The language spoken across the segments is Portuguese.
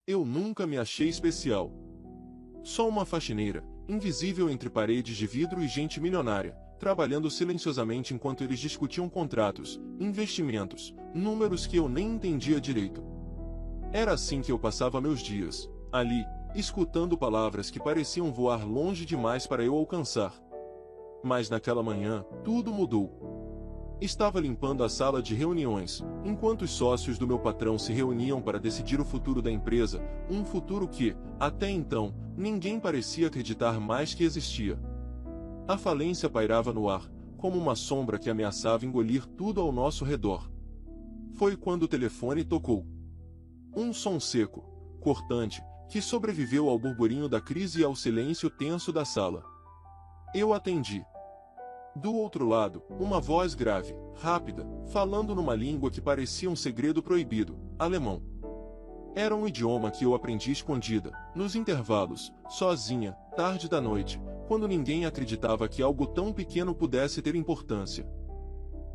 eu nunca me achei especial. Só uma faxineira, invisível entre paredes de vidro e gente milionária, trabalhando silenciosamente enquanto eles discutiam contratos, investimentos, números que eu nem entendia direito. Era assim que eu passava meus dias, ali, escutando palavras que pareciam voar longe demais para eu alcançar. Mas naquela manhã, tudo mudou. Estava limpando a sala de reuniões, enquanto os sócios do meu patrão se reuniam para decidir o futuro da empresa, um futuro que, até então, ninguém parecia acreditar mais que existia. A falência pairava no ar, como uma sombra que ameaçava engolir tudo ao nosso redor. Foi quando o telefone tocou. Um som seco, cortante, que sobreviveu ao burburinho da crise e ao silêncio tenso da sala. Eu atendi. Do outro lado, uma voz grave, rápida, falando numa língua que parecia um segredo proibido, alemão. Era um idioma que eu aprendi escondida, nos intervalos, sozinha, tarde da noite, quando ninguém acreditava que algo tão pequeno pudesse ter importância.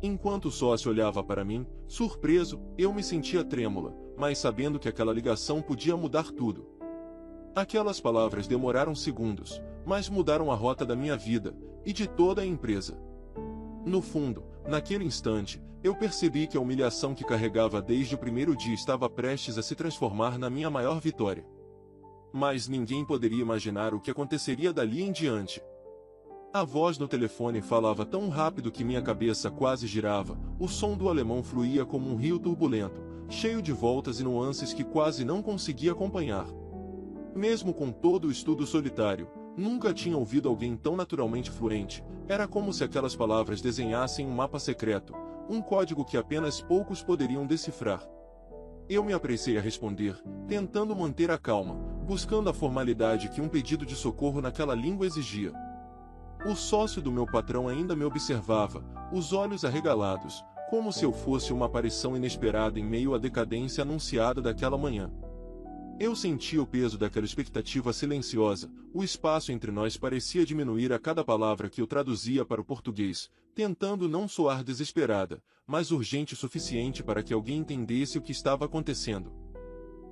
Enquanto o sócio olhava para mim, surpreso, eu me sentia trêmula, mas sabendo que aquela ligação podia mudar tudo. Aquelas palavras demoraram segundos, mas mudaram a rota da minha vida, e de toda a empresa. No fundo, naquele instante, eu percebi que a humilhação que carregava desde o primeiro dia estava prestes a se transformar na minha maior vitória. Mas ninguém poderia imaginar o que aconteceria dali em diante. A voz no telefone falava tão rápido que minha cabeça quase girava, o som do alemão fluía como um rio turbulento, cheio de voltas e nuances que quase não conseguia acompanhar. Mesmo com todo o estudo solitário, nunca tinha ouvido alguém tão naturalmente fluente, era como se aquelas palavras desenhassem um mapa secreto, um código que apenas poucos poderiam decifrar. Eu me apressei a responder, tentando manter a calma, buscando a formalidade que um pedido de socorro naquela língua exigia. O sócio do meu patrão ainda me observava, os olhos arregalados, como se eu fosse uma aparição inesperada em meio à decadência anunciada daquela manhã. Eu sentia o peso daquela expectativa silenciosa, o espaço entre nós parecia diminuir a cada palavra que eu traduzia para o português, tentando não soar desesperada, mas urgente o suficiente para que alguém entendesse o que estava acontecendo.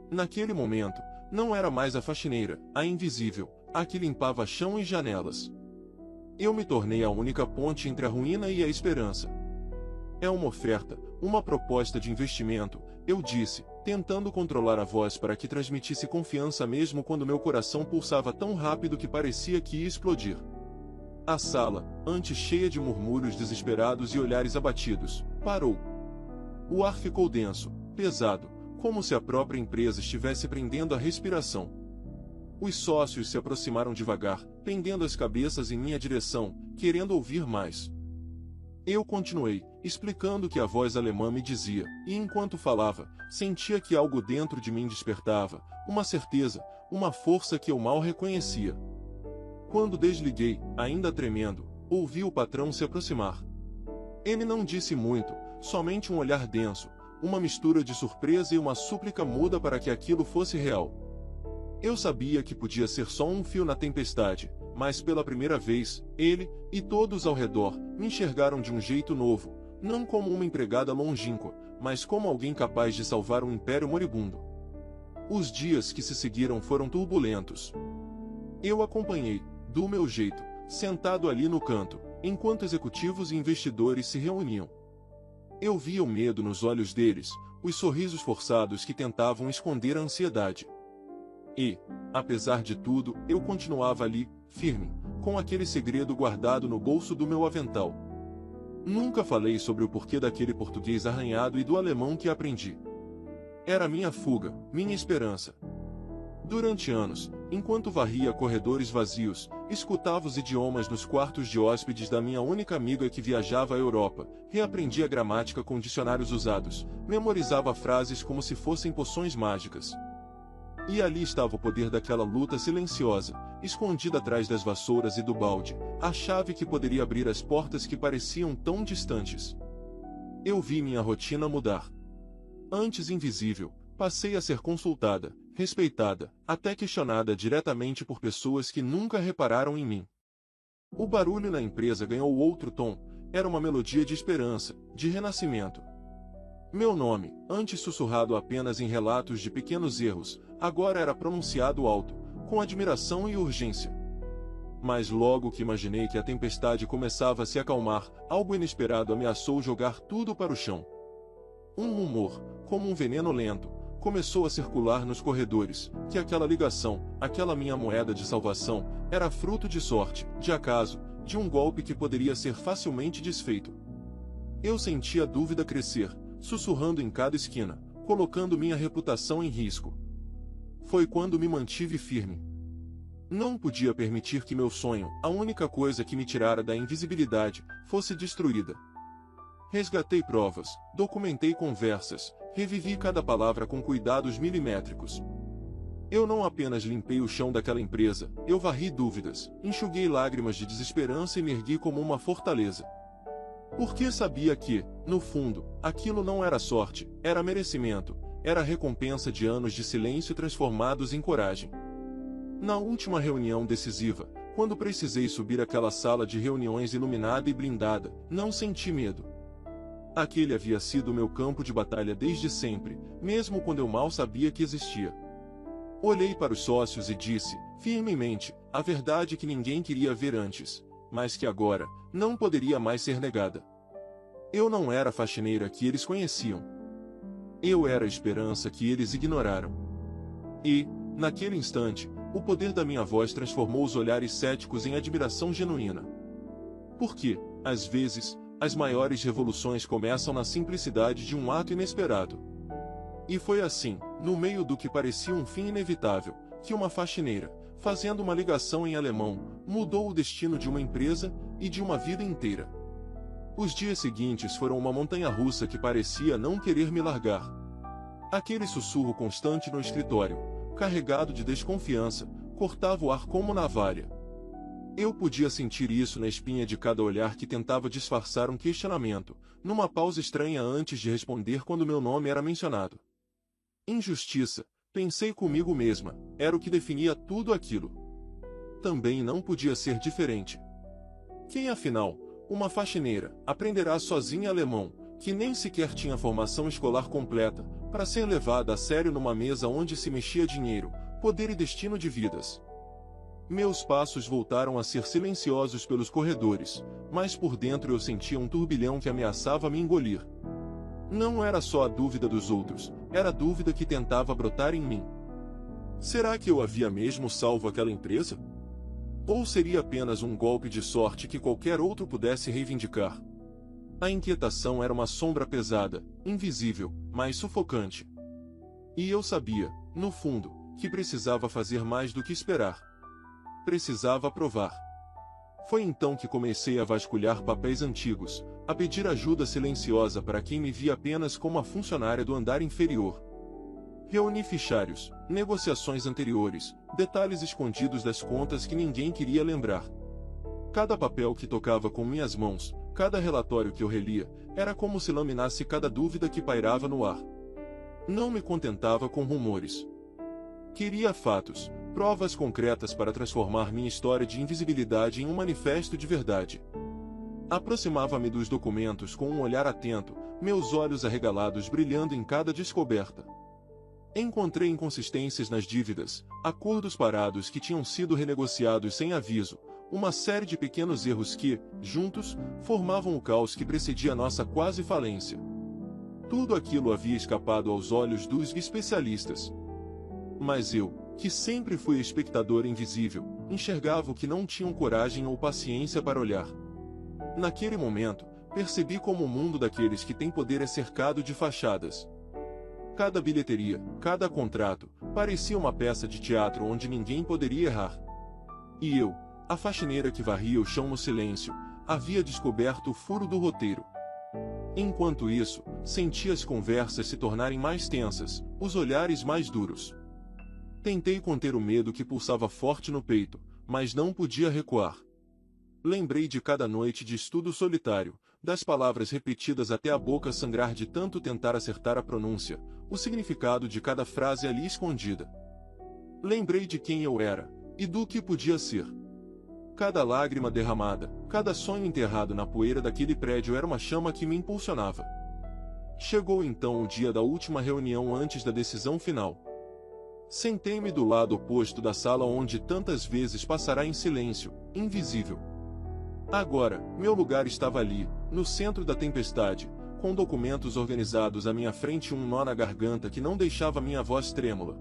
Naquele momento, não era mais a faxineira, a invisível, a que limpava chão e janelas. Eu me tornei a única ponte entre a ruína e a esperança. É uma oferta, uma proposta de investimento, eu disse, tentando controlar a voz para que transmitisse confiança mesmo quando meu coração pulsava tão rápido que parecia que ia explodir. A sala, antes cheia de murmúrios desesperados e olhares abatidos, parou. O ar ficou denso, pesado, como se a própria empresa estivesse prendendo a respiração. Os sócios se aproximaram devagar, pendendo as cabeças em minha direção, querendo ouvir mais. Eu continuei, explicando o que a voz alemã me dizia, e enquanto falava, sentia que algo dentro de mim despertava, uma certeza, uma força que eu mal reconhecia. Quando desliguei, ainda tremendo, ouvi o patrão se aproximar. Ele não disse muito, somente um olhar denso, uma mistura de surpresa e uma súplica muda para que aquilo fosse real. Eu sabia que podia ser só um fio na tempestade, mas pela primeira vez, ele, e todos ao redor, me enxergaram de um jeito novo, não como uma empregada longínqua, mas como alguém capaz de salvar um império moribundo. Os dias que se seguiram foram turbulentos. Eu acompanhei, do meu jeito, sentado ali no canto, enquanto executivos e investidores se reuniam. Eu via o medo nos olhos deles, os sorrisos forçados que tentavam esconder a ansiedade. E, apesar de tudo, eu continuava ali, firme, com aquele segredo guardado no bolso do meu avental. Nunca falei sobre o porquê daquele português arranhado e do alemão que aprendi. Era minha fuga, minha esperança. Durante anos, enquanto varria corredores vazios, escutava os idiomas nos quartos de hóspedes da minha única amiga que viajava à Europa, reaprendia gramática com dicionários usados, memorizava frases como se fossem poções mágicas. E ali estava o poder daquela luta silenciosa, escondida atrás das vassouras e do balde, a chave que poderia abrir as portas que pareciam tão distantes. Eu vi minha rotina mudar. Antes invisível, passei a ser consultada, respeitada, até questionada diretamente por pessoas que nunca repararam em mim. O barulho na empresa ganhou outro tom, era uma melodia de esperança, de renascimento. Meu nome, antes sussurrado apenas em relatos de pequenos erros, agora era pronunciado alto, com admiração e urgência. Mas logo que imaginei que a tempestade começava a se acalmar, algo inesperado ameaçou jogar tudo para o chão. Um rumor, como um veneno lento, começou a circular nos corredores, que aquela ligação, aquela minha moeda de salvação, era fruto de sorte, de acaso, de um golpe que poderia ser facilmente desfeito. Eu senti a dúvida crescer, sussurrando em cada esquina, colocando minha reputação em risco. Foi quando me mantive firme. Não podia permitir que meu sonho, a única coisa que me tirara da invisibilidade, fosse destruída. Resgatei provas, documentei conversas, revivi cada palavra com cuidados milimétricos. Eu não apenas limpei o chão daquela empresa, eu varri dúvidas, enxuguei lágrimas de desesperança e me ergui como uma fortaleza. Porque sabia que, no fundo, aquilo não era sorte, era merecimento, era a recompensa de anos de silêncio transformados em coragem. Na última reunião decisiva, quando precisei subir aquela sala de reuniões iluminada e blindada, não senti medo. Aquele havia sido meu campo de batalha desde sempre, mesmo quando eu mal sabia que existia. Olhei para os sócios e disse, firmemente, a verdade que ninguém queria ver antes, mas que agora, não poderia mais ser negada. Eu não era a faxineira que eles conheciam. Eu era a esperança que eles ignoraram. E, naquele instante, o poder da minha voz transformou os olhares céticos em admiração genuína. Porque, às vezes, as maiores revoluções começam na simplicidade de um ato inesperado. E foi assim, no meio do que parecia um fim inevitável, que uma faxineira, fazendo uma ligação em alemão, mudou o destino de uma empresa e de uma vida inteira. Os dias seguintes foram uma montanha-russa que parecia não querer me largar. Aquele sussurro constante no escritório, carregado de desconfiança, cortava o ar como navalha. Eu podia sentir isso na espinha de cada olhar que tentava disfarçar um questionamento, numa pausa estranha antes de responder quando meu nome era mencionado. Injustiça, pensei comigo mesma, era o que definia tudo aquilo. Também não podia ser diferente. Quem afinal, uma faxineira, aprenderá sozinha alemão, que nem sequer tinha formação escolar completa, para ser levada a sério numa mesa onde se mexia dinheiro, poder e destino de vidas? Meus passos voltaram a ser silenciosos pelos corredores, mas por dentro eu sentia um turbilhão que ameaçava me engolir. Não era só a dúvida dos outros, era a dúvida que tentava brotar em mim. Será que eu havia mesmo salvo aquela empresa? Ou seria apenas um golpe de sorte que qualquer outro pudesse reivindicar? A inquietação era uma sombra pesada, invisível, mas sufocante. E eu sabia, no fundo, que precisava fazer mais do que esperar. Precisava provar. Foi então que comecei a vasculhar papéis antigos, a pedir ajuda silenciosa para quem me via apenas como a funcionária do andar inferior. Reuni fichários, negociações anteriores, detalhes escondidos das contas que ninguém queria lembrar. Cada papel que tocava com minhas mãos, cada relatório que eu relia, era como se laminasse cada dúvida que pairava no ar. Não me contentava com rumores. Queria fatos, provas concretas para transformar minha história de invisibilidade em um manifesto de verdade. Aproximava-me dos documentos com um olhar atento, meus olhos arregalados brilhando em cada descoberta. Encontrei inconsistências nas dívidas, acordos parados que tinham sido renegociados sem aviso, uma série de pequenos erros que, juntos, formavam o caos que precedia nossa quase falência. Tudo aquilo havia escapado aos olhos dos especialistas. Mas eu, que sempre fui espectador invisível, enxergava o que não tinham coragem ou paciência para olhar. Naquele momento, percebi como o mundo daqueles que têm poder é cercado de fachadas. Cada bilheteria, cada contrato, parecia uma peça de teatro onde ninguém poderia errar. E eu, a faxineira que varria o chão no silêncio, havia descoberto o furo do roteiro. Enquanto isso, senti as conversas se tornarem mais tensas, os olhares mais duros. Tentei conter o medo que pulsava forte no peito, mas não podia recuar. Lembrei de cada noite de estudo solitário, das palavras repetidas até a boca sangrar de tanto tentar acertar a pronúncia, o significado de cada frase ali escondida. Lembrei de quem eu era, e do que podia ser. Cada lágrima derramada, cada sonho enterrado na poeira daquele prédio era uma chama que me impulsionava. Chegou então o dia da última reunião antes da decisão final. Sentei-me do lado oposto da sala onde tantas vezes passará em silêncio, invisível. Agora, meu lugar estava ali, no centro da tempestade, com documentos organizados à minha frente e um nó na garganta que não deixava minha voz trêmula.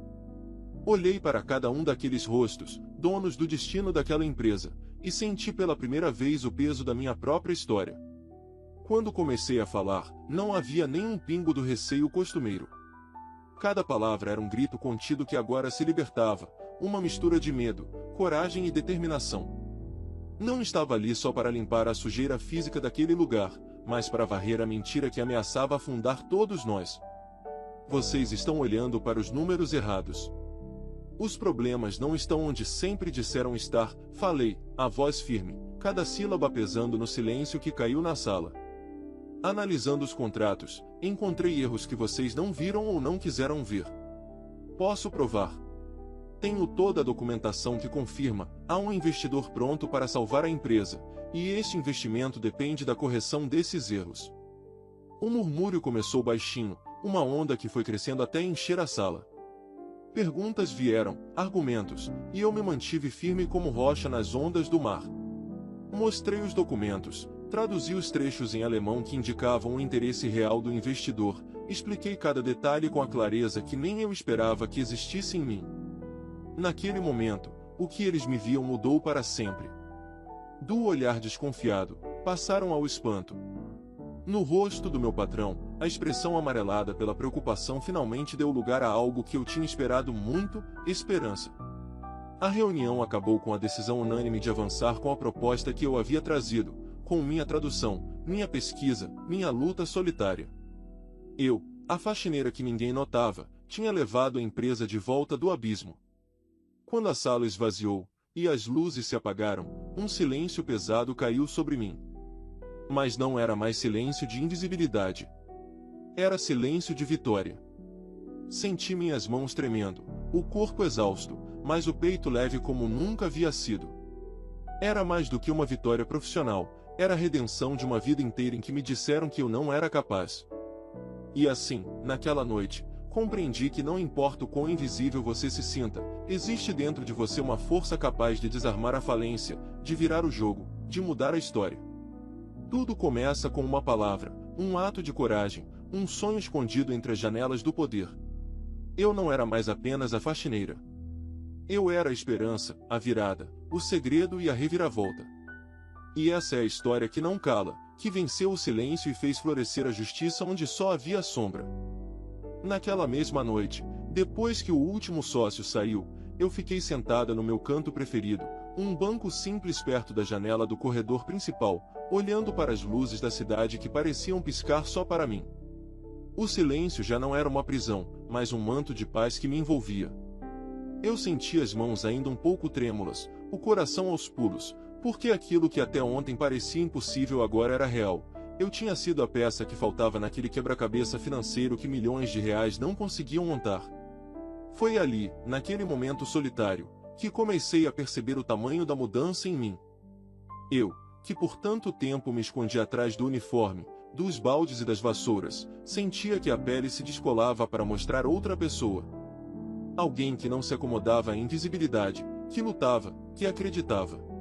Olhei para cada um daqueles rostos, donos do destino daquela empresa, e senti pela primeira vez o peso da minha própria história. Quando comecei a falar, não havia nem um pingo do receio costumeiro. Cada palavra era um grito contido que agora se libertava, uma mistura de medo, coragem e determinação. Não estava ali só para limpar a sujeira física daquele lugar, mas para varrer a mentira que ameaçava afundar todos nós. Vocês estão olhando para os números errados. Os problemas não estão onde sempre disseram estar, falei, a voz firme, cada sílaba pesando no silêncio que caiu na sala. Analisando os contratos, encontrei erros que vocês não viram ou não quiseram ver. Posso provar. Tenho toda a documentação que confirma, há um investidor pronto para salvar a empresa, e este investimento depende da correção desses erros. O murmúrio começou baixinho, uma onda que foi crescendo até encher a sala. Perguntas vieram, argumentos, e eu me mantive firme como rocha nas ondas do mar. Mostrei os documentos, traduzi os trechos em alemão que indicavam o interesse real do investidor, expliquei cada detalhe com a clareza que nem eu esperava que existisse em mim. Naquele momento, o que eles me viam mudou para sempre. Do olhar desconfiado, passaram ao espanto. No rosto do meu patrão, a expressão amarelada pela preocupação finalmente deu lugar a algo que eu tinha esperado muito, esperança. A reunião acabou com a decisão unânime de avançar com a proposta que eu havia trazido, com minha tradução, minha pesquisa, minha luta solitária. Eu, a faxineira que ninguém notava, tinha levado a empresa de volta do abismo. Quando a sala esvaziou, e as luzes se apagaram, um silêncio pesado caiu sobre mim. Mas não era mais silêncio de invisibilidade. Era silêncio de vitória. Senti minhas mãos tremendo, o corpo exausto, mas o peito leve como nunca havia sido. Era mais do que uma vitória profissional, era a redenção de uma vida inteira em que me disseram que eu não era capaz. E assim, naquela noite, compreendi que não importa o quão invisível você se sinta, existe dentro de você uma força capaz de desarmar a falência, de virar o jogo, de mudar a história. Tudo começa com uma palavra, um ato de coragem, um sonho escondido entre as janelas do poder. Eu não era mais apenas a faxineira. Eu era a esperança, a virada, o segredo e a reviravolta. E essa é a história que não cala, que venceu o silêncio e fez florescer a justiça onde só havia sombra. Naquela mesma noite, depois que o último sócio saiu, eu fiquei sentada no meu canto preferido, um banco simples perto da janela do corredor principal, olhando para as luzes da cidade que pareciam piscar só para mim. O silêncio já não era uma prisão, mas um manto de paz que me envolvia. Eu sentia as mãos ainda um pouco trêmulas, o coração aos pulos, porque aquilo que até ontem parecia impossível agora era real. Eu tinha sido a peça que faltava naquele quebra-cabeça financeiro que milhões de reais não conseguiam montar. Foi ali, naquele momento solitário, que comecei a perceber o tamanho da mudança em mim. Eu, que por tanto tempo me escondi atrás do uniforme, dos baldes e das vassouras, sentia que a pele se descolava para mostrar outra pessoa. Alguém que não se acomodava à invisibilidade, que lutava, que acreditava.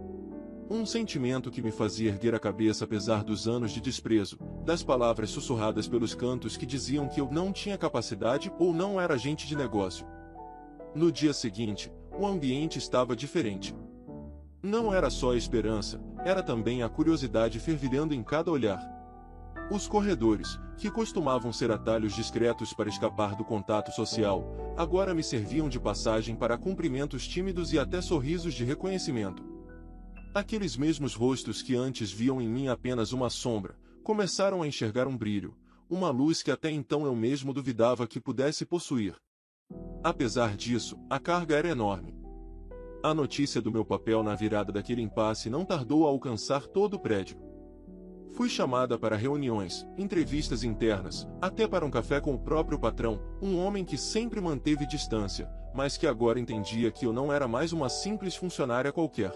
Um sentimento que me fazia erguer a cabeça apesar dos anos de desprezo, das palavras sussurradas pelos cantos que diziam que eu não tinha capacidade ou não era agente de negócio. No dia seguinte, o ambiente estava diferente. Não era só a esperança, era também a curiosidade fervilhando em cada olhar. Os corredores, que costumavam ser atalhos discretos para escapar do contato social, agora me serviam de passagem para cumprimentos tímidos e até sorrisos de reconhecimento. Aqueles mesmos rostos que antes viam em mim apenas uma sombra, começaram a enxergar um brilho, uma luz que até então eu mesmo duvidava que pudesse possuir. Apesar disso, a carga era enorme. A notícia do meu papel na virada daquele impasse não tardou a alcançar todo o prédio. Fui chamada para reuniões, entrevistas internas, até para um café com o próprio patrão, um homem que sempre manteve distância, mas que agora entendia que eu não era mais uma simples funcionária qualquer.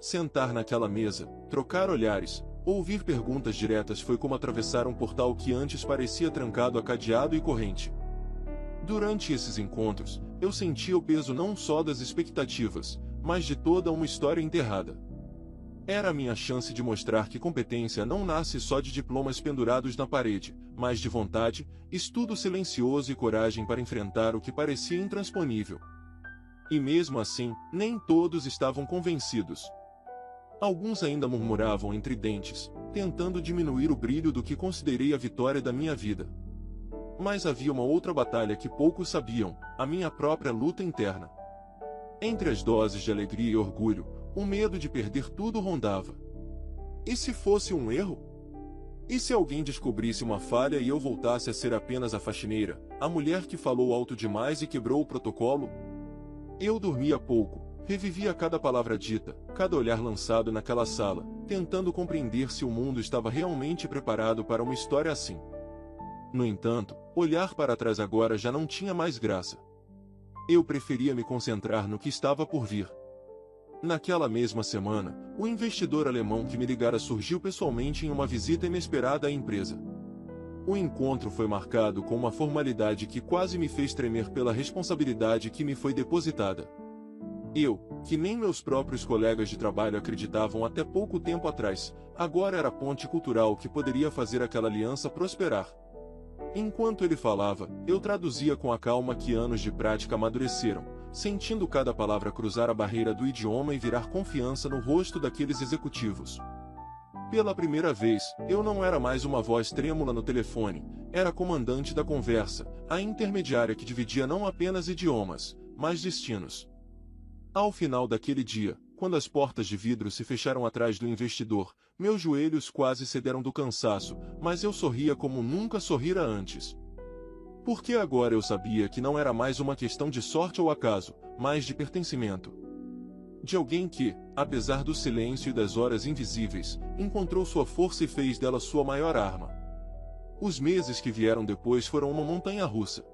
Sentar naquela mesa, trocar olhares, Ouvir perguntas diretas foi como atravessar um portal que antes parecia trancado a cadeado e corrente. Durante esses encontros, eu sentia o peso não só das expectativas, mas de toda uma história enterrada. Era a minha chance de mostrar que competência não nasce só de diplomas pendurados na parede, mas de vontade, estudo silencioso e coragem para enfrentar o que parecia intransponível. E mesmo assim, nem todos estavam convencidos. Alguns ainda murmuravam entre dentes, tentando diminuir o brilho do que considerei a vitória da minha vida. Mas havia uma outra batalha que poucos sabiam, a minha própria luta interna. Entre as doses de alegria e orgulho, o medo de perder tudo rondava. E se fosse um erro? E se alguém descobrisse uma falha e eu voltasse a ser apenas a faxineira, a mulher que falou alto demais e quebrou o protocolo? Eu dormia pouco, revivia cada palavra dita, cada olhar lançado naquela sala, tentando compreender se o mundo estava realmente preparado para uma história assim. No entanto, olhar para trás agora já não tinha mais graça. Eu preferia me concentrar no que estava por vir. Naquela mesma semana, o investidor alemão que me ligara surgiu pessoalmente em uma visita inesperada à empresa. O encontro foi marcado com uma formalidade que quase me fez tremer pela responsabilidade que me foi depositada. Eu, que nem meus próprios colegas de trabalho acreditavam até pouco tempo atrás, agora era a ponte cultural que poderia fazer aquela aliança prosperar. Enquanto ele falava, eu traduzia com a calma que anos de prática amadureceram, sentindo cada palavra cruzar a barreira do idioma e virar confiança no rosto daqueles executivos. Pela primeira vez, eu não era mais uma voz trêmula no telefone, era a comandante da conversa, a intermediária que dividia não apenas idiomas, mas destinos. Ao final daquele dia, quando as portas de vidro se fecharam atrás do investidor, meus joelhos quase cederam do cansaço, mas eu sorria como nunca sorrira antes. Porque agora eu sabia que não era mais uma questão de sorte ou acaso, mas de pertencimento. De alguém que, apesar do silêncio e das horas invisíveis, encontrou sua força e fez dela sua maior arma. Os meses que vieram depois foram uma montanha-russa.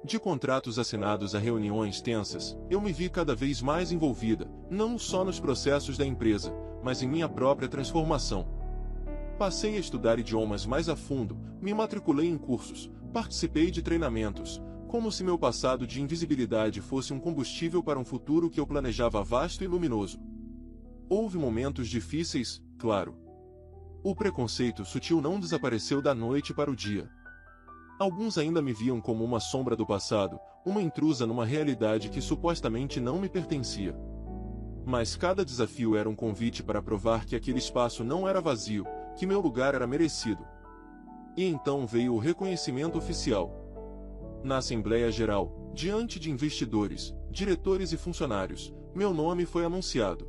De contratos assinados a reuniões tensas, eu me vi cada vez mais envolvida, não só nos processos da empresa, mas em minha própria transformação. Passei a estudar idiomas mais a fundo, me matriculei em cursos, participei de treinamentos, como se meu passado de invisibilidade fosse um combustível para um futuro que eu planejava vasto e luminoso. Houve momentos difíceis, claro. O preconceito sutil não desapareceu da noite para o dia. Alguns ainda me viam como uma sombra do passado, uma intrusa numa realidade que supostamente não me pertencia. Mas cada desafio era um convite para provar que aquele espaço não era vazio, que meu lugar era merecido. E então veio o reconhecimento oficial. Na Assembleia Geral, diante de investidores, diretores e funcionários, meu nome foi anunciado.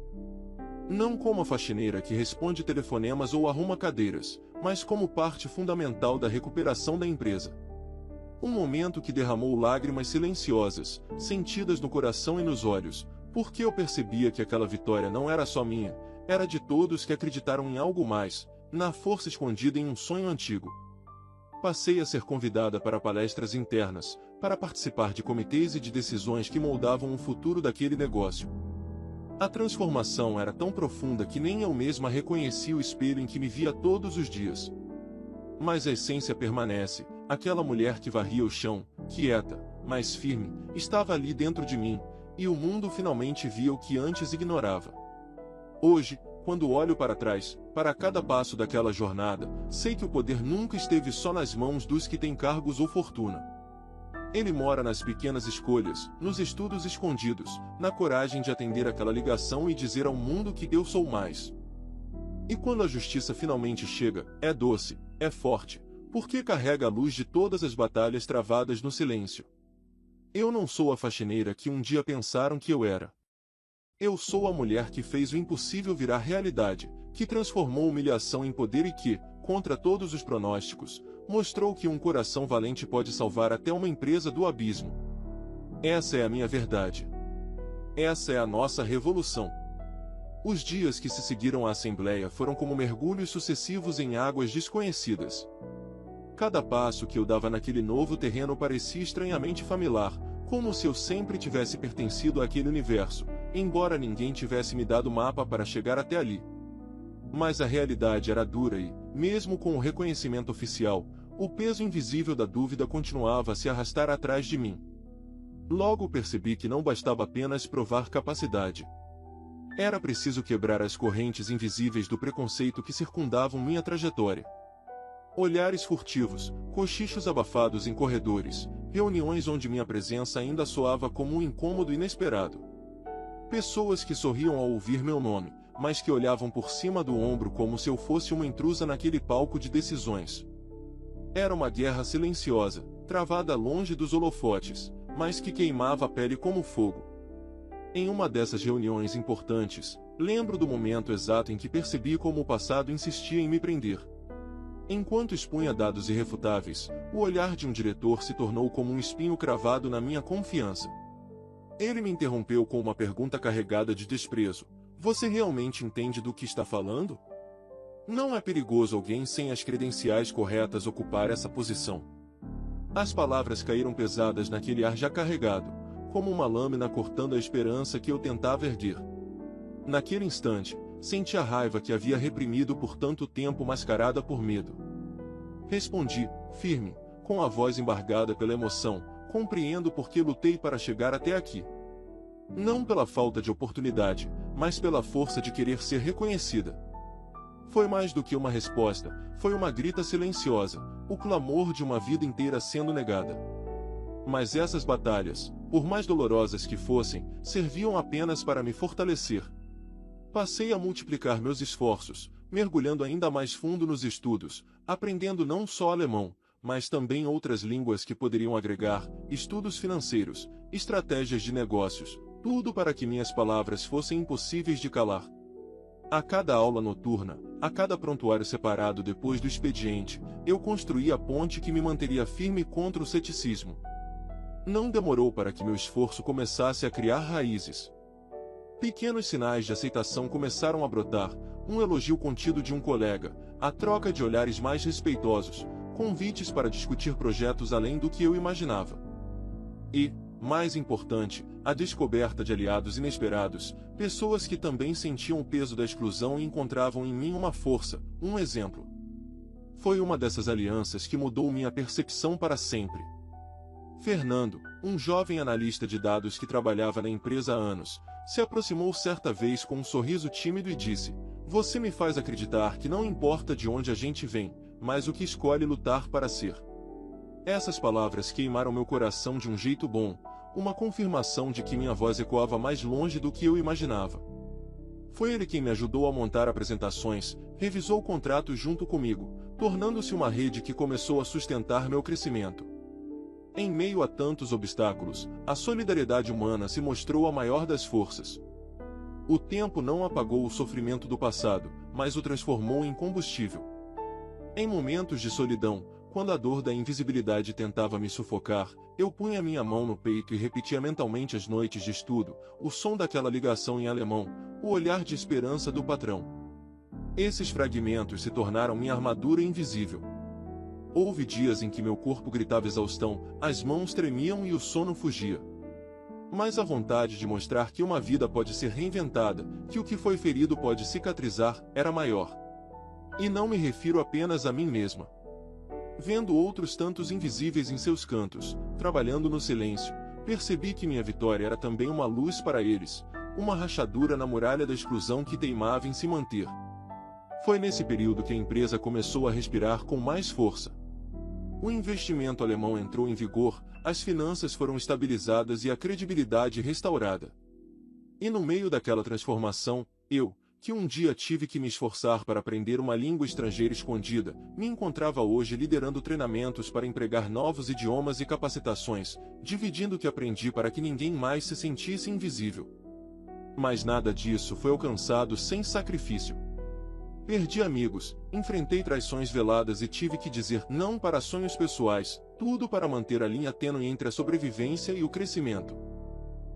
Não como a faxineira que responde telefonemas ou arruma cadeiras, mas como parte fundamental da recuperação da empresa. Um momento que derramou lágrimas silenciosas, sentidas no coração e nos olhos, porque eu percebia que aquela vitória não era só minha, era de todos que acreditaram em algo mais, na força escondida em um sonho antigo. Passei a ser convidada para palestras internas, para participar de comitês e de decisões que moldavam o futuro daquele negócio. A transformação era tão profunda que nem eu mesma reconhecia o espelho em que me via todos os dias. Mas a essência permanece, aquela mulher que varria o chão, quieta, mas firme, estava ali dentro de mim, e o mundo finalmente via o que antes ignorava. Hoje, quando olho para trás, para cada passo daquela jornada, sei que o poder nunca esteve só nas mãos dos que têm cargos ou fortuna. Ele mora nas pequenas escolhas, nos estudos escondidos, na coragem de atender aquela ligação e dizer ao mundo que eu sou mais. E quando a justiça finalmente chega, é doce, é forte, porque carrega a luz de todas as batalhas travadas no silêncio. Eu não sou a faxineira que um dia pensaram que eu era. Eu sou a mulher que fez o impossível virar realidade, que transformou humilhação em poder e que, contra todos os pronósticos, mostrou que um coração valente pode salvar até uma empresa do abismo. Essa é a minha verdade. Essa é a nossa revolução. Os dias que se seguiram à Assembleia foram como mergulhos sucessivos em águas desconhecidas. Cada passo que eu dava naquele novo terreno parecia estranhamente familiar, como se eu sempre tivesse pertencido àquele universo, embora ninguém tivesse me dado mapa para chegar até ali. Mas a realidade era dura e, mesmo com o reconhecimento oficial, o peso invisível da dúvida continuava a se arrastar atrás de mim. Logo percebi que não bastava apenas provar capacidade. Era preciso quebrar as correntes invisíveis do preconceito que circundavam minha trajetória. Olhares furtivos, cochichos abafados em corredores, reuniões onde minha presença ainda soava como um incômodo inesperado. Pessoas que sorriam ao ouvir meu nome, mas que olhavam por cima do ombro como se eu fosse uma intrusa naquele palco de decisões. Era uma guerra silenciosa, travada longe dos holofotes, mas que queimava a pele como fogo. Em uma dessas reuniões importantes, lembro do momento exato em que percebi como o passado insistia em me prender. Enquanto expunha dados irrefutáveis, o olhar de um diretor se tornou como um espinho cravado na minha confiança. Ele me interrompeu com uma pergunta carregada de desprezo. Você realmente entende do que está falando? Não é perigoso alguém sem as credenciais corretas ocupar essa posição. As palavras caíram pesadas naquele ar já carregado, como uma lâmina cortando a esperança que eu tentava erguer. Naquele instante, senti a raiva que havia reprimido por tanto tempo mascarada por medo. Respondi, firme, com a voz embargada pela emoção, compreendo por que lutei para chegar até aqui. Não pela falta de oportunidade, mas pela força de querer ser reconhecida. Foi mais do que uma resposta, foi uma grita silenciosa, o clamor de uma vida inteira sendo negada. Mas essas batalhas, por mais dolorosas que fossem, serviam apenas para me fortalecer. Passei a multiplicar meus esforços, mergulhando ainda mais fundo nos estudos, aprendendo não só alemão, mas também outras línguas que poderiam agregar, estudos financeiros, estratégias de negócios, tudo para que minhas palavras fossem impossíveis de calar. A cada aula noturna, a cada prontuário separado depois do expediente, eu construía a ponte que me manteria firme contra o ceticismo. Não demorou para que meu esforço começasse a criar raízes. Pequenos sinais de aceitação começaram a brotar, um elogio contido de um colega, a troca de olhares mais respeitosos, convites para discutir projetos além do que eu imaginava. E, mais importante, a descoberta de aliados inesperados, pessoas que também sentiam o peso da exclusão e encontravam em mim uma força, um exemplo. Foi uma dessas alianças que mudou minha percepção para sempre. Fernando, um jovem analista de dados que trabalhava na empresa há anos, se aproximou certa vez com um sorriso tímido e disse: "Você me faz acreditar que não importa de onde a gente vem, mas o que escolhe lutar para ser." Essas palavras queimaram meu coração de um jeito bom, uma confirmação de que minha voz ecoava mais longe do que eu imaginava. Foi ele quem me ajudou a montar apresentações, revisou contratos junto comigo, tornando-se uma rede que começou a sustentar meu crescimento. Em meio a tantos obstáculos, a solidariedade humana se mostrou a maior das forças. O tempo não apagou o sofrimento do passado, mas o transformou em combustível. Em momentos de solidão, quando a dor da invisibilidade tentava me sufocar, eu punha minha mão no peito e repetia mentalmente as noites de estudo, o som daquela ligação em alemão, o olhar de esperança do patrão. Esses fragmentos se tornaram minha armadura invisível. Houve dias em que meu corpo gritava exaustão, as mãos tremiam e o sono fugia. Mas a vontade de mostrar que uma vida pode ser reinventada, que o que foi ferido pode cicatrizar, era maior. E não me refiro apenas a mim mesma. Vendo outros tantos invisíveis em seus cantos, trabalhando no silêncio, percebi que minha vitória era também uma luz para eles, uma rachadura na muralha da exclusão que teimava em se manter. Foi nesse período que a empresa começou a respirar com mais força. O investimento alemão entrou em vigor, as finanças foram estabilizadas e a credibilidade restaurada. E no meio daquela transformação, eu, que um dia tive que me esforçar para aprender uma língua estrangeira escondida, me encontrava hoje liderando treinamentos para empregar novos idiomas e capacitações, dividindo o que aprendi para que ninguém mais se sentisse invisível. Mas nada disso foi alcançado sem sacrifício. Perdi amigos, enfrentei traições veladas e tive que dizer não para sonhos pessoais, tudo para manter a linha tênue entre a sobrevivência e o crescimento.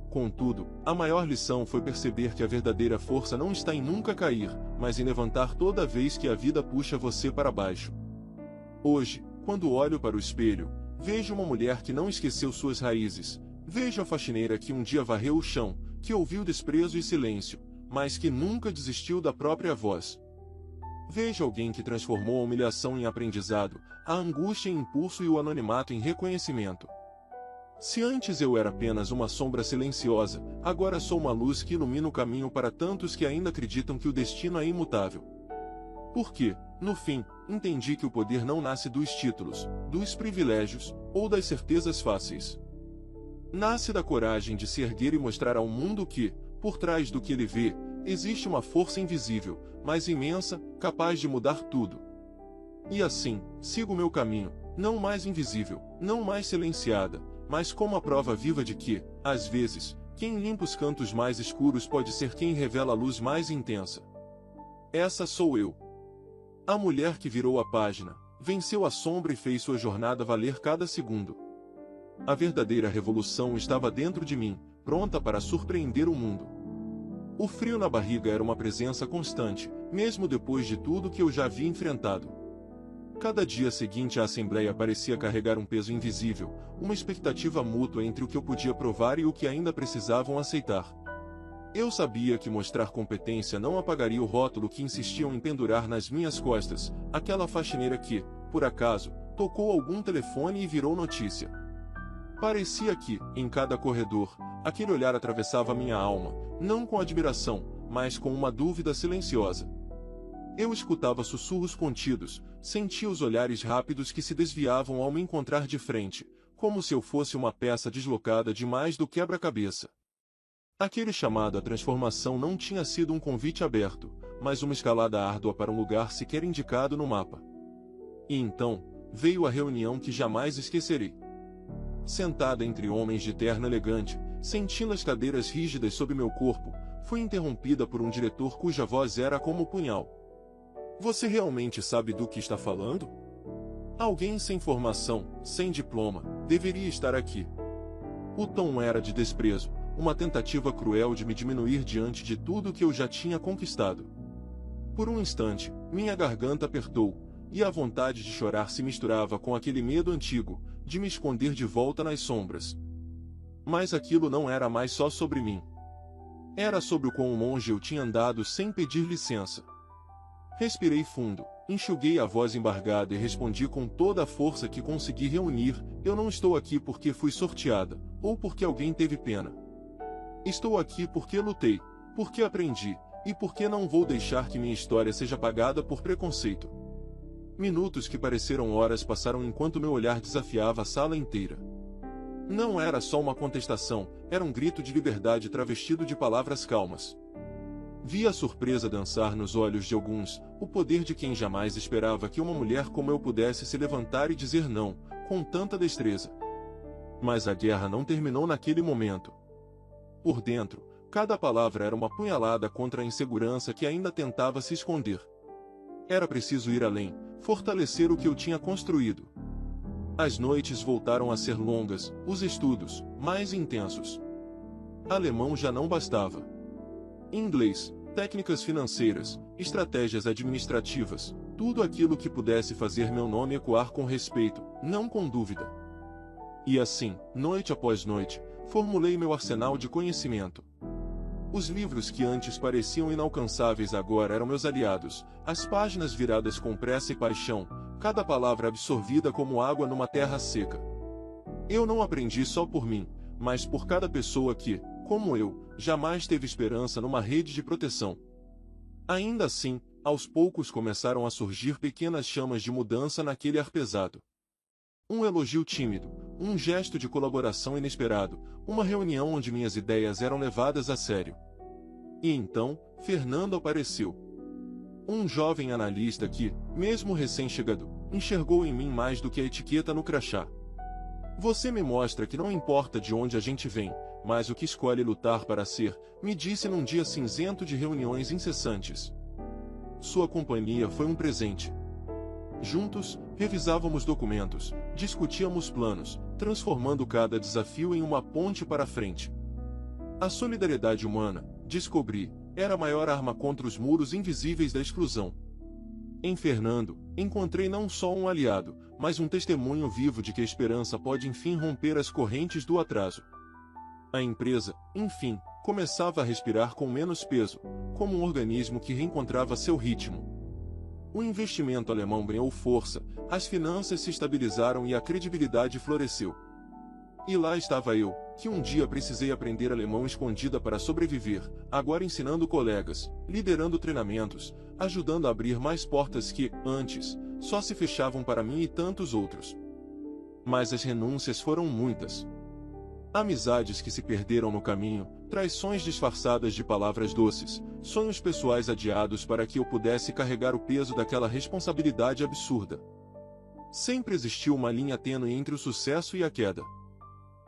Contudo, a maior lição foi perceber que a verdadeira força não está em nunca cair, mas em levantar toda vez que a vida puxa você para baixo. Hoje, quando olho para o espelho, vejo uma mulher que não esqueceu suas raízes, vejo a faxineira que um dia varreu o chão, que ouviu desprezo e silêncio, mas que nunca desistiu da própria voz. Veja alguém que transformou a humilhação em aprendizado, a angústia em impulso e o anonimato em reconhecimento. Se antes eu era apenas uma sombra silenciosa, agora sou uma luz que ilumina o caminho para tantos que ainda acreditam que o destino é imutável. Porque, no fim, entendi que o poder não nasce dos títulos, dos privilégios, ou das certezas fáceis. Nasce da coragem de se erguer e mostrar ao mundo que, por trás do que ele vê, existe uma força invisível, mas imensa, capaz de mudar tudo. E assim, sigo meu caminho, não mais invisível, não mais silenciada, mas como a prova viva de que, às vezes, quem limpa os cantos mais escuros pode ser quem revela a luz mais intensa. Essa sou eu. A mulher que virou a página, venceu a sombra e fez sua jornada valer cada segundo. A verdadeira revolução estava dentro de mim, pronta para surpreender o mundo. O frio na barriga era uma presença constante, mesmo depois de tudo que eu já havia enfrentado. Cada dia seguinte a assembleia parecia carregar um peso invisível, uma expectativa mútua entre o que eu podia provar e o que ainda precisavam aceitar. Eu sabia que mostrar competência não apagaria o rótulo que insistiam em pendurar nas minhas costas, aquela faxineira que, por acaso, tocou algum telefone e virou notícia. Parecia que, em cada corredor, aquele olhar atravessava minha alma, não com admiração, mas com uma dúvida silenciosa. Eu escutava sussurros contidos, sentia os olhares rápidos que se desviavam ao me encontrar de frente, como se eu fosse uma peça deslocada demais do quebra-cabeça. Aquele chamado à transformação não tinha sido um convite aberto, mas uma escalada árdua para um lugar sequer indicado no mapa. E então, veio a reunião que jamais esquecerei. Sentada entre homens de terno elegante, sentindo as cadeiras rígidas sob meu corpo, fui interrompida por um diretor cuja voz era como punhal. Você realmente sabe do que está falando? Alguém sem formação, sem diploma, deveria estar aqui. O tom era de desprezo, uma tentativa cruel de me diminuir diante de tudo que eu já tinha conquistado. Por um instante, minha garganta apertou, e a vontade de chorar se misturava com aquele medo antigo, de me esconder de volta nas sombras. Mas aquilo não era mais só sobre mim. Era sobre o quão longe eu tinha andado sem pedir licença. Respirei fundo, enxuguei a voz embargada e respondi com toda a força que consegui reunir: eu não estou aqui porque fui sorteada, ou porque alguém teve pena. Estou aqui porque lutei, porque aprendi, e porque não vou deixar que minha história seja apagada por preconceito. Minutos que pareceram horas passaram enquanto meu olhar desafiava a sala inteira. Não era só uma contestação, era um grito de liberdade travestido de palavras calmas. Vi a surpresa dançar nos olhos de alguns, o poder de quem jamais esperava que uma mulher como eu pudesse se levantar e dizer não, com tanta destreza. Mas a guerra não terminou naquele momento. Por dentro, cada palavra era uma punhalada contra a insegurança que ainda tentava se esconder. Era preciso ir além, fortalecer o que eu tinha construído. As noites voltaram a ser longas, os estudos, mais intensos. Alemão já não bastava. Inglês, técnicas financeiras, estratégias administrativas, tudo aquilo que pudesse fazer meu nome ecoar com respeito, não com dúvida. E assim, noite após noite, formulei meu arsenal de conhecimento. Os livros que antes pareciam inalcançáveis agora eram meus aliados, as páginas viradas com pressa e paixão, cada palavra absorvida como água numa terra seca. Eu não aprendi só por mim, mas por cada pessoa que, como eu, jamais teve esperança numa rede de proteção. Ainda assim, aos poucos começaram a surgir pequenas chamas de mudança naquele ar pesado. Um elogio tímido, um gesto de colaboração inesperado, uma reunião onde minhas ideias eram levadas a sério. E então, Fernando apareceu. Um jovem analista que, mesmo recém-chegado, enxergou em mim mais do que a etiqueta no crachá. Você me mostra que não importa de onde a gente vem, mas o que escolhe lutar para ser, me disse num dia cinzento de reuniões incessantes. Sua companhia foi um presente. Juntos, revisávamos documentos, discutíamos planos, transformando cada desafio em uma ponte para a frente. A solidariedade humana, descobri, era a maior arma contra os muros invisíveis da exclusão. Em Fernando, encontrei não só um aliado, mas um testemunho vivo de que a esperança pode enfim romper as correntes do atraso. A empresa, enfim, começava a respirar com menos peso, como um organismo que reencontrava seu ritmo. O investimento alemão ganhou força, as finanças se estabilizaram e a credibilidade floresceu. E lá estava eu, que um dia precisei aprender alemão escondida para sobreviver, agora ensinando colegas, liderando treinamentos, ajudando a abrir mais portas que, antes, só se fechavam para mim e tantos outros. Mas as renúncias foram muitas. Amizades que se perderam no caminho, traições disfarçadas de palavras doces, sonhos pessoais adiados para que eu pudesse carregar o peso daquela responsabilidade absurda. Sempre existiu uma linha tênue entre o sucesso e a queda.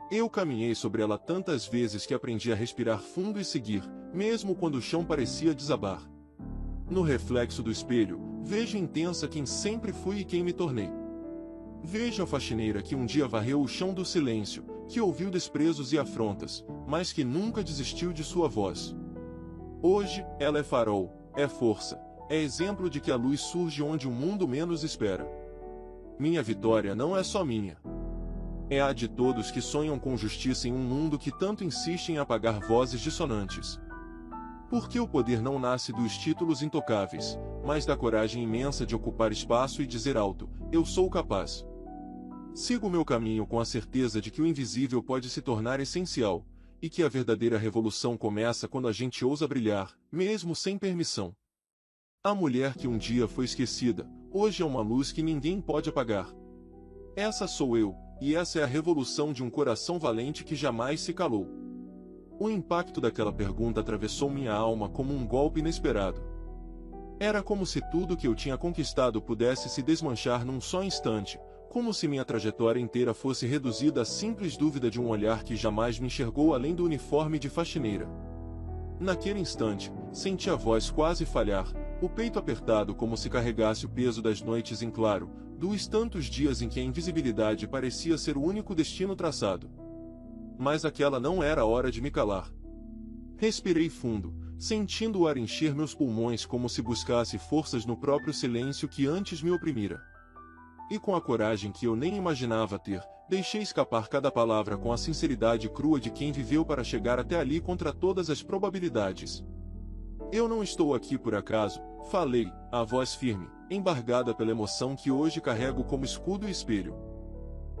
Eu caminhei sobre ela tantas vezes que aprendi a respirar fundo e seguir, mesmo quando o chão parecia desabar. No reflexo do espelho, vejo intensa quem sempre fui e quem me tornei. Vejo a faxineira que um dia varreu o chão do silêncio, que ouviu desprezos e afrontas, mas que nunca desistiu de sua voz. Hoje, ela é farol, é força, é exemplo de que a luz surge onde o mundo menos espera. Minha vitória não é só minha. É a de todos que sonham com justiça em um mundo que tanto insiste em apagar vozes dissonantes. Porque o poder não nasce dos títulos intocáveis, mas da coragem imensa de ocupar espaço e dizer alto: eu sou capaz. Sigo meu caminho com a certeza de que o invisível pode se tornar essencial, e que a verdadeira revolução começa quando a gente ousa brilhar, mesmo sem permissão. A mulher que um dia foi esquecida, hoje é uma luz que ninguém pode apagar. Essa sou eu, e essa é a revolução de um coração valente que jamais se calou. O impacto daquela pergunta atravessou minha alma como um golpe inesperado. Era como se tudo que eu tinha conquistado pudesse se desmanchar num só instante, como se minha trajetória inteira fosse reduzida à simples dúvida de um olhar que jamais me enxergou além do uniforme de faxineira. Naquele instante, senti a voz quase falhar, o peito apertado como se carregasse o peso das noites em claro, dos tantos dias em que a invisibilidade parecia ser o único destino traçado. Mas aquela não era a hora de me calar. Respirei fundo, sentindo o ar encher meus pulmões como se buscasse forças no próprio silêncio que antes me oprimira. E com a coragem que eu nem imaginava ter, deixei escapar cada palavra com a sinceridade crua de quem viveu para chegar até ali contra todas as probabilidades. Eu não estou aqui por acaso, falei, a voz firme, embargada pela emoção que hoje carrego como escudo e espelho.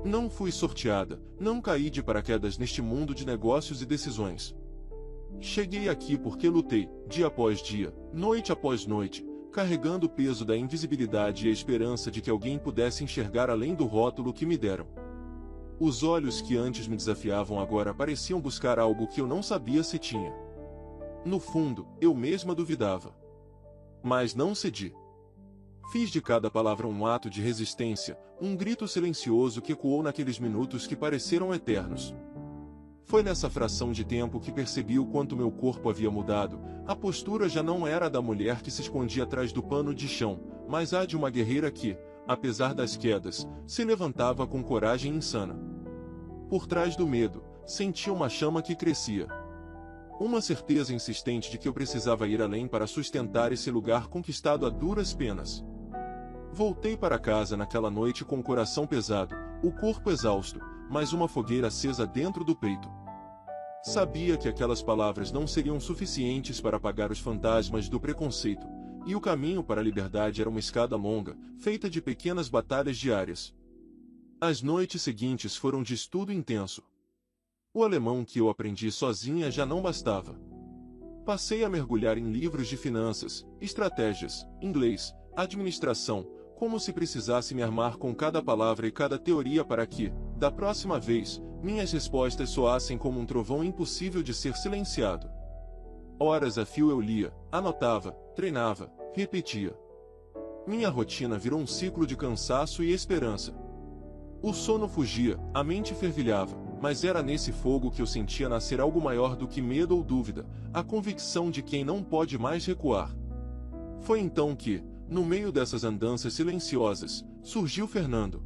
Não fui sorteada, não caí de paraquedas neste mundo de negócios e decisões. Cheguei aqui porque lutei, dia após dia, noite após noite, carregando o peso da invisibilidade e a esperança de que alguém pudesse enxergar além do rótulo que me deram. Os olhos que antes me desafiavam agora pareciam buscar algo que eu não sabia se tinha. No fundo, eu mesma duvidava. Mas não cedi. Fiz de cada palavra um ato de resistência, um grito silencioso que ecoou naqueles minutos que pareceram eternos. Foi nessa fração de tempo que percebi o quanto meu corpo havia mudado. A postura já não era a da mulher que se escondia atrás do pano de chão, mas a de uma guerreira que, apesar das quedas, se levantava com coragem insana. Por trás do medo, senti uma chama que crescia. Uma certeza insistente de que eu precisava ir além para sustentar esse lugar conquistado a duras penas. Voltei para casa naquela noite com o coração pesado, o corpo exausto, mas uma fogueira acesa dentro do peito. Sabia que aquelas palavras não seriam suficientes para apagar os fantasmas do preconceito, e o caminho para a liberdade era uma escada longa, feita de pequenas batalhas diárias. As noites seguintes foram de estudo intenso. O alemão que eu aprendi sozinha já não bastava. Passei a mergulhar em livros de finanças, estratégias, inglês, administração, como se precisasse me armar com cada palavra e cada teoria para que, da próxima vez, minhas respostas soassem como um trovão impossível de ser silenciado. Horas a fio eu lia, anotava, treinava, repetia. Minha rotina virou um ciclo de cansaço e esperança. O sono fugia, a mente fervilhava, mas era nesse fogo que eu sentia nascer algo maior do que medo ou dúvida, a convicção de quem não pode mais recuar. Foi então que, no meio dessas andanças silenciosas, surgiu Fernando.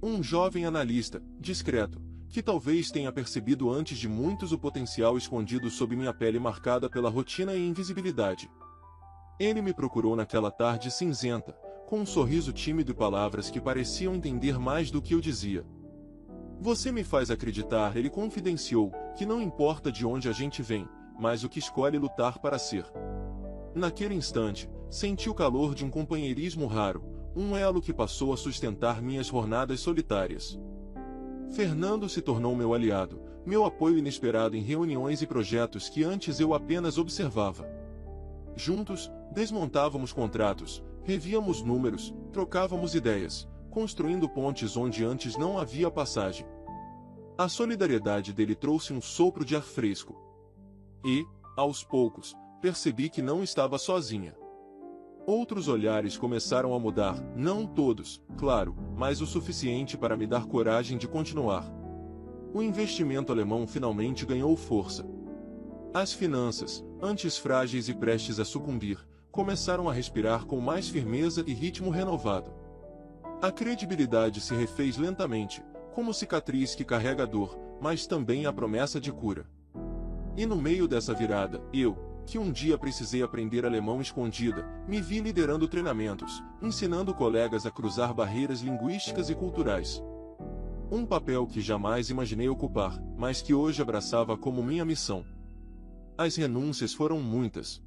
Um jovem analista, discreto, que talvez tenha percebido antes de muitos o potencial escondido sob minha pele marcada pela rotina e invisibilidade. Ele me procurou naquela tarde cinzenta, com um sorriso tímido e palavras que pareciam entender mais do que eu dizia. Você me faz acreditar, ele confidenciou, que não importa de onde a gente vem, mas o que escolhe lutar para ser. Naquele instante, senti o calor de um companheirismo raro, um elo que passou a sustentar minhas jornadas solitárias. Fernando se tornou meu aliado, meu apoio inesperado em reuniões e projetos que antes eu apenas observava. Juntos, desmontávamos contratos, revíamos números, trocávamos ideias, construindo pontes onde antes não havia passagem. A solidariedade dele trouxe um sopro de ar fresco. E, aos poucos, percebi que não estava sozinha. Outros olhares começaram a mudar, não todos, claro, mas o suficiente para me dar coragem de continuar. O investimento alemão finalmente ganhou força. As finanças, antes frágeis e prestes a sucumbir, começaram a respirar com mais firmeza e ritmo renovado. A credibilidade se refez lentamente, como cicatriz que carrega dor, mas também a promessa de cura. E no meio dessa virada, eu, que um dia precisei aprender alemão escondida, me vi liderando treinamentos, ensinando colegas a cruzar barreiras linguísticas e culturais. Um papel que jamais imaginei ocupar, mas que hoje abraçava como minha missão. As renúncias foram muitas.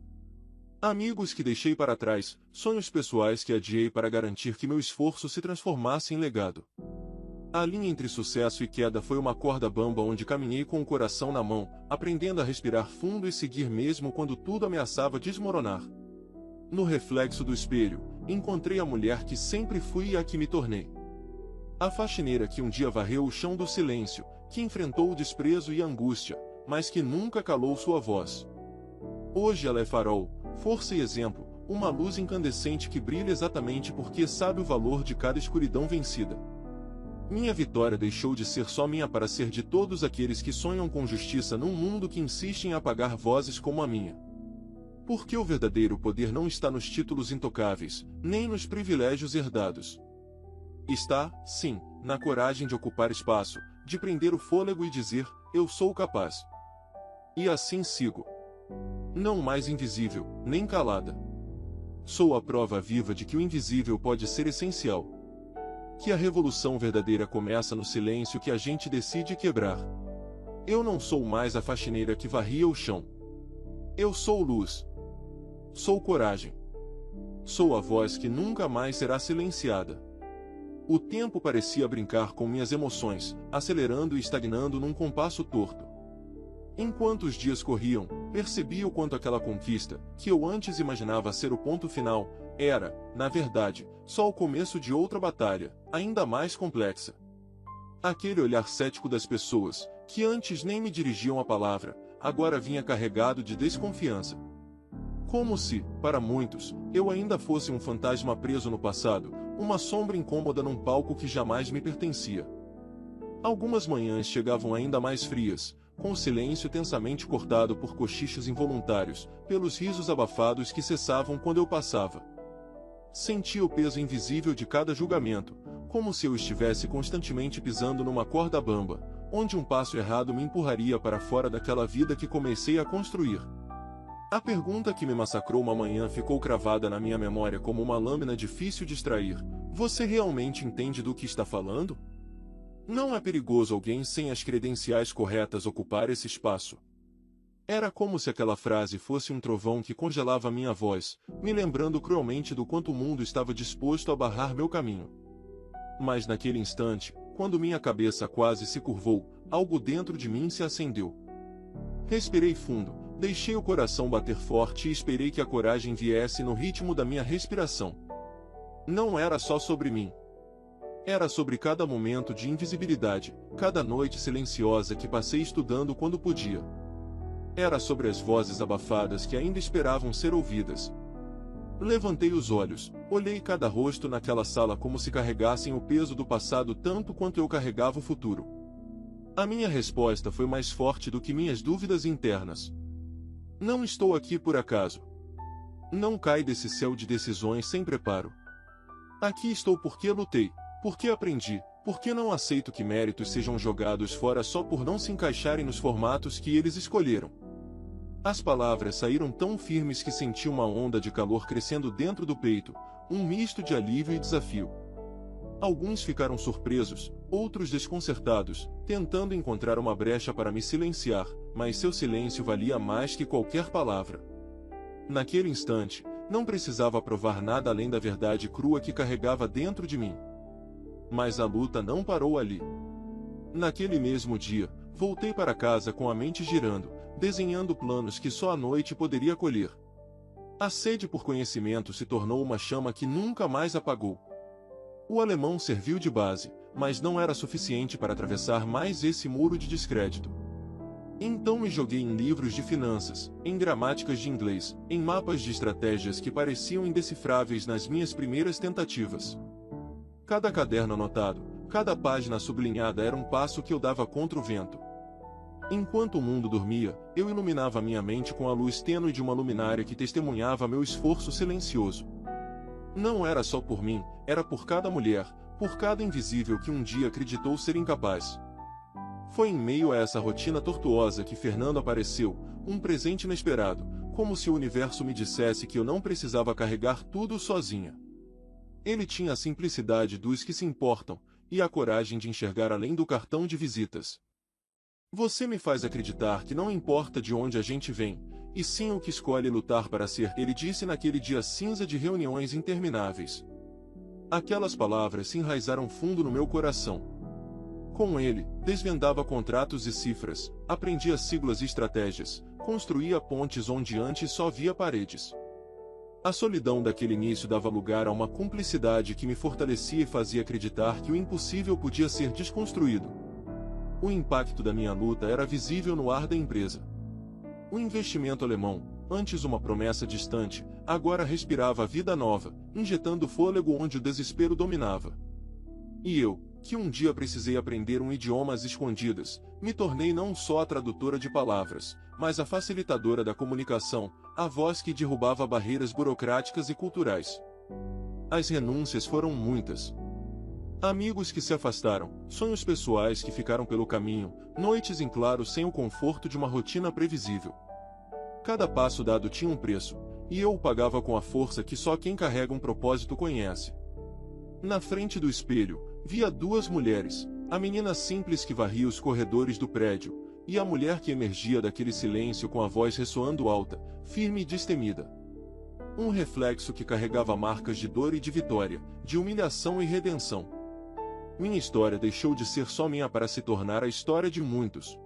Amigos que deixei para trás, sonhos pessoais que adiei para garantir que meu esforço se transformasse em legado. A linha entre sucesso e queda foi uma corda bamba onde caminhei com o coração na mão, aprendendo a respirar fundo e seguir mesmo quando tudo ameaçava desmoronar. No reflexo do espelho, encontrei a mulher que sempre fui e a que me tornei. A faxineira que um dia varreu o chão do silêncio, que enfrentou o desprezo e a angústia, mas que nunca calou sua voz. Hoje ela é farol, força e exemplo, uma luz incandescente que brilha exatamente porque sabe o valor de cada escuridão vencida. Minha vitória deixou de ser só minha para ser de todos aqueles que sonham com justiça num mundo que insiste em apagar vozes como a minha. Porque o verdadeiro poder não está nos títulos intocáveis, nem nos privilégios herdados. Está, sim, na coragem de ocupar espaço, de prender o fôlego e dizer, eu sou capaz. E assim sigo. Não mais invisível, nem calada. Sou a prova viva de que o invisível pode ser essencial. Que a revolução verdadeira começa no silêncio que a gente decide quebrar. Eu não sou mais a faxineira que varria o chão. Eu sou luz. Sou coragem. Sou a voz que nunca mais será silenciada. O tempo parecia brincar com minhas emoções, acelerando e estagnando num compasso torto. Enquanto os dias corriam, percebi o quanto aquela conquista, que eu antes imaginava ser o ponto final, era, na verdade, só o começo de outra batalha, ainda mais complexa. Aquele olhar cético das pessoas, que antes nem me dirigiam a palavra, agora vinha carregado de desconfiança. Como se, para muitos, eu ainda fosse um fantasma preso no passado, uma sombra incômoda num palco que jamais me pertencia. Algumas manhãs chegavam ainda mais frias, com o silêncio tensamente cortado por cochichos involuntários, pelos risos abafados que cessavam quando eu passava. Sentia o peso invisível de cada julgamento, como se eu estivesse constantemente pisando numa corda bamba, onde um passo errado me empurraria para fora daquela vida que comecei a construir. A pergunta que me massacrou uma manhã ficou cravada na minha memória como uma lâmina difícil de extrair. Você realmente entende do que está falando? Não é perigoso alguém sem as credenciais corretas ocupar esse espaço? Era como se aquela frase fosse um trovão que congelava minha voz, me lembrando cruelmente do quanto o mundo estava disposto a barrar meu caminho. Mas naquele instante, quando minha cabeça quase se curvou, algo dentro de mim se acendeu. Respirei fundo, deixei o coração bater forte e esperei que a coragem viesse no ritmo da minha respiração. Não era só sobre mim. Era sobre cada momento de invisibilidade, cada noite silenciosa que passei estudando quando podia. Era sobre as vozes abafadas que ainda esperavam ser ouvidas. Levantei os olhos, olhei cada rosto naquela sala como se carregassem o peso do passado tanto quanto eu carregava o futuro. A minha resposta foi mais forte do que minhas dúvidas internas. Não estou aqui por acaso. Não cai desse céu de decisões sem preparo. Aqui estou porque lutei, porque aprendi, porque não aceito que méritos sejam jogados fora só por não se encaixarem nos formatos que eles escolheram. As palavras saíram tão firmes que senti uma onda de calor crescendo dentro do peito, um misto de alívio e desafio. Alguns ficaram surpresos, outros desconcertados, tentando encontrar uma brecha para me silenciar, mas seu silêncio valia mais que qualquer palavra. Naquele instante, Não precisava provar nada além da verdade crua que carregava dentro de mim. Mas a luta não parou ali. Naquele mesmo dia, voltei para casa com a mente girando, desenhando planos que só à noite poderia colher. A sede por conhecimento se tornou uma chama que nunca mais apagou. O alemão serviu de base, mas não era suficiente para atravessar mais esse muro de descrédito. Então me joguei em livros de finanças, em gramáticas de inglês, em mapas de estratégias que pareciam indecifráveis nas minhas primeiras tentativas. Cada caderno anotado, cada página sublinhada era um passo que eu dava contra o vento. Enquanto o mundo dormia, eu iluminava minha mente com a luz tênue de uma luminária que testemunhava meu esforço silencioso. Não era só por mim, era por cada mulher, por cada invisível que um dia acreditou ser incapaz. Foi em meio a essa rotina tortuosa que Fernando apareceu, um presente inesperado, como se o universo me dissesse que eu não precisava carregar tudo sozinha. Ele tinha a simplicidade dos que se importam, e a coragem de enxergar além do cartão de visitas. Você me faz acreditar que não importa de onde a gente vem, e sim o que escolhe lutar para ser, ele disse naquele dia cinza de reuniões intermináveis. Aquelas palavras se enraizaram fundo no meu coração. Com ele, desvendava contratos e cifras, aprendia siglas e estratégias, construía pontes onde antes só via paredes. A solidão daquele início dava lugar a uma cumplicidade que me fortalecia e fazia acreditar que o impossível podia ser desconstruído. O impacto da minha luta era visível no ar da empresa. O investimento alemão, antes uma promessa distante, agora respirava vida nova, injetando fôlego onde o desespero dominava. E eu, que um dia precisei aprender um idioma às escondidas, me tornei não só a tradutora de palavras, mas a facilitadora da comunicação, a voz que derrubava barreiras burocráticas e culturais. As renúncias foram muitas. Amigos que se afastaram, sonhos pessoais que ficaram pelo caminho, noites em claro sem o conforto de uma rotina previsível. Cada passo dado tinha um preço, e eu o pagava com a força que só quem carrega um propósito conhece. Na frente do espelho, via duas mulheres, a menina simples que varria os corredores do prédio, e a mulher que emergia daquele silêncio com a voz ressoando alta, firme e destemida. Um reflexo que carregava marcas de dor e de vitória, de humilhação e redenção. Minha história deixou de ser só minha para se tornar a história de muitos.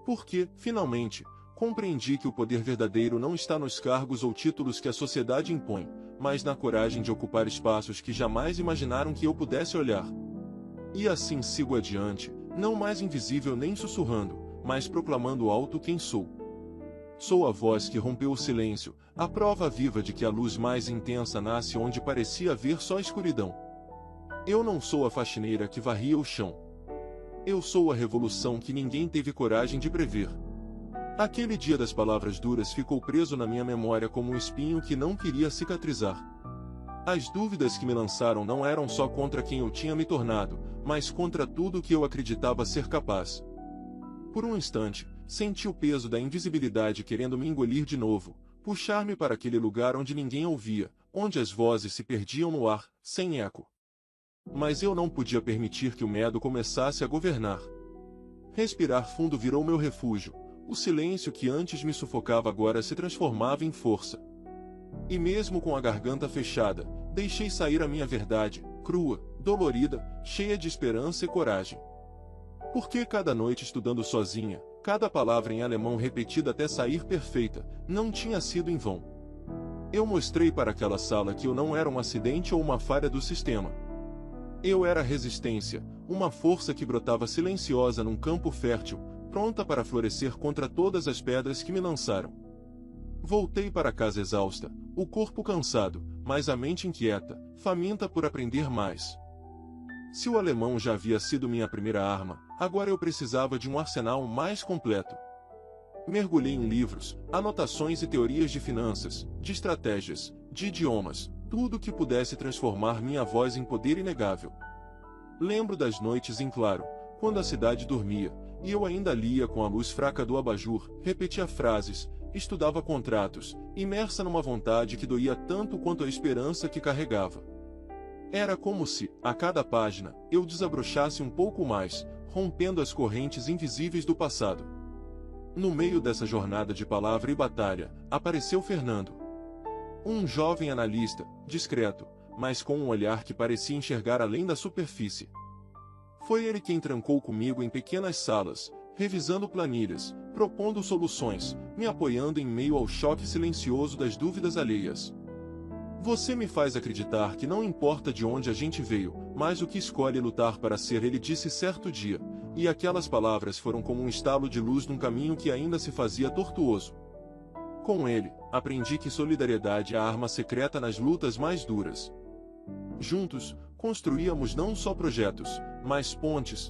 Porque, finalmente, compreendi que o poder verdadeiro não está nos cargos ou títulos que a sociedade impõe, mas na coragem de ocupar espaços que jamais imaginaram que eu pudesse olhar. E assim sigo adiante, não mais invisível nem sussurrando, mas proclamando alto quem sou. Sou a voz que rompeu o silêncio, a prova viva de que a luz mais intensa nasce onde parecia haver só escuridão. Eu não sou a faxineira que varria o chão. Eu sou a revolução que ninguém teve coragem de prever. Aquele dia das palavras duras ficou preso na minha memória como um espinho que não queria cicatrizar. As dúvidas que me lançaram não eram só contra quem eu tinha me tornado, mas contra tudo que eu acreditava ser capaz. Por um instante, senti o peso da invisibilidade querendo me engolir de novo, puxar-me para aquele lugar onde ninguém ouvia, onde as vozes se perdiam no ar, sem eco. Mas eu não podia permitir que o medo começasse a governar. Respirar fundo virou meu refúgio. O silêncio que antes me sufocava agora se transformava em força. E mesmo com a garganta fechada, deixei sair a minha verdade, crua, dolorida, cheia de esperança e coragem. Porque cada noite estudando sozinha, cada palavra em alemão repetida até sair perfeita, não tinha sido em vão. Eu mostrei para aquela sala que eu não era um acidente ou uma falha do sistema. Eu era resistência, uma força que brotava silenciosa num campo fértil, pronta para florescer contra todas as pedras que me lançaram. Voltei para casa exausta, o corpo cansado, mas a mente inquieta, faminta por aprender mais. Se o alemão já havia sido minha primeira arma, agora eu precisava de um arsenal mais completo. Mergulhei em livros, anotações e teorias de finanças, de estratégias, de idiomas, tudo que pudesse transformar minha voz em poder inegável. Lembro das noites em claro, quando a cidade dormia, e eu ainda lia com a luz fraca do abajur, repetia frases, estudava contratos, imersa numa vontade que doía tanto quanto a esperança que carregava. Era como se, a cada página, eu desabrochasse um pouco mais, rompendo as correntes invisíveis do passado. No meio dessa jornada de palavra e batalha, apareceu Fernando. Um jovem analista, discreto, mas com um olhar que parecia enxergar além da superfície. Foi ele quem trancou comigo em pequenas salas, revisando planilhas, propondo soluções, me apoiando em meio ao choque silencioso das dúvidas alheias. Você me faz acreditar que não importa de onde a gente veio, mas o que escolhe lutar para ser, ele disse certo dia, e aquelas palavras foram como um estalo de luz num caminho que ainda se fazia tortuoso. Com ele, aprendi que solidariedade é a arma secreta nas lutas mais duras. Juntos, construíamos não só projetos, mas pontes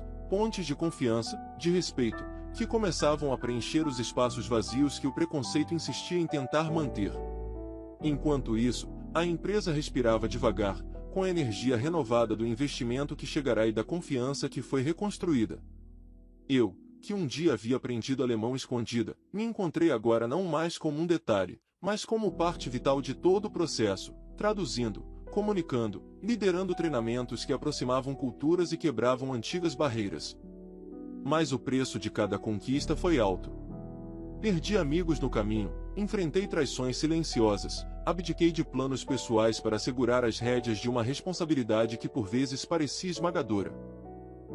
de confiança, de respeito, que começavam a preencher os espaços vazios que o preconceito insistia em tentar manter. Enquanto isso, a empresa respirava devagar, com a energia renovada do investimento que chegará e da confiança que foi reconstruída. Eu, que um dia havia aprendido alemão escondida, me encontrei agora não mais como um detalhe, mas como parte vital de todo o processo, traduzindo, comunicando, liderando treinamentos que aproximavam culturas e quebravam antigas barreiras. Mas o preço de cada conquista foi alto. Perdi amigos no caminho, enfrentei traições silenciosas, abdiquei de planos pessoais para segurar as rédeas de uma responsabilidade que por vezes parecia esmagadora.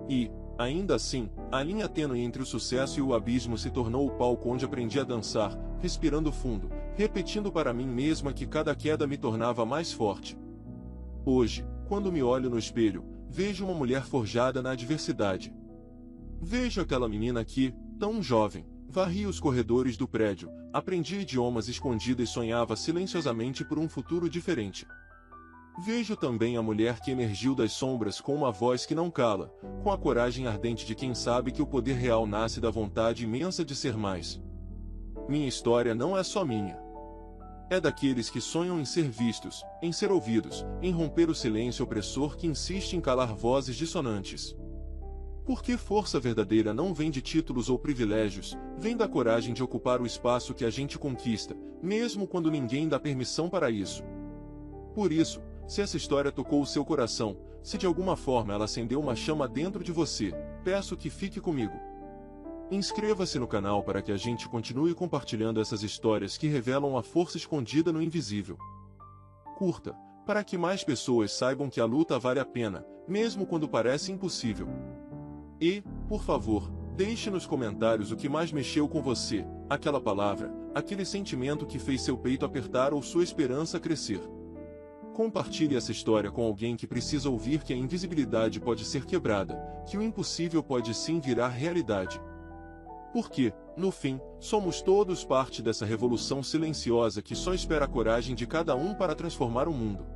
E, ainda assim, a linha tênue entre o sucesso e o abismo se tornou o palco onde aprendi a dançar, respirando fundo, repetindo para mim mesma que cada queda me tornava mais forte. Hoje, quando me olho no espelho, vejo uma mulher forjada na adversidade. Vejo aquela menina que, tão jovem, varria os corredores do prédio, aprendia idiomas escondidos e sonhava silenciosamente por um futuro diferente. Vejo também a mulher que emergiu das sombras com uma voz que não cala, com a coragem ardente de quem sabe que o poder real nasce da vontade imensa de ser mais. Minha história não é só minha. É daqueles que sonham em ser vistos, em ser ouvidos, em romper o silêncio opressor que insiste em calar vozes dissonantes. Porque força verdadeira não vem de títulos ou privilégios, vem da coragem de ocupar o espaço que a gente conquista, mesmo quando ninguém dá permissão para isso. Por isso, se essa história tocou o seu coração, se de alguma forma ela acendeu uma chama dentro de você, peço que fique comigo. Inscreva-se no canal para que a gente continue compartilhando essas histórias que revelam a força escondida no invisível. Curta, para que mais pessoas saibam que a luta vale a pena, mesmo quando parece impossível. E, por favor, deixe nos comentários o que mais mexeu com você, aquela palavra, aquele sentimento que fez seu peito apertar ou sua esperança crescer. Compartilhe essa história com alguém que precisa ouvir que a invisibilidade pode ser quebrada, que o impossível pode sim virar realidade. Porque, no fim, somos todos parte dessa revolução silenciosa que só espera a coragem de cada um para transformar o mundo.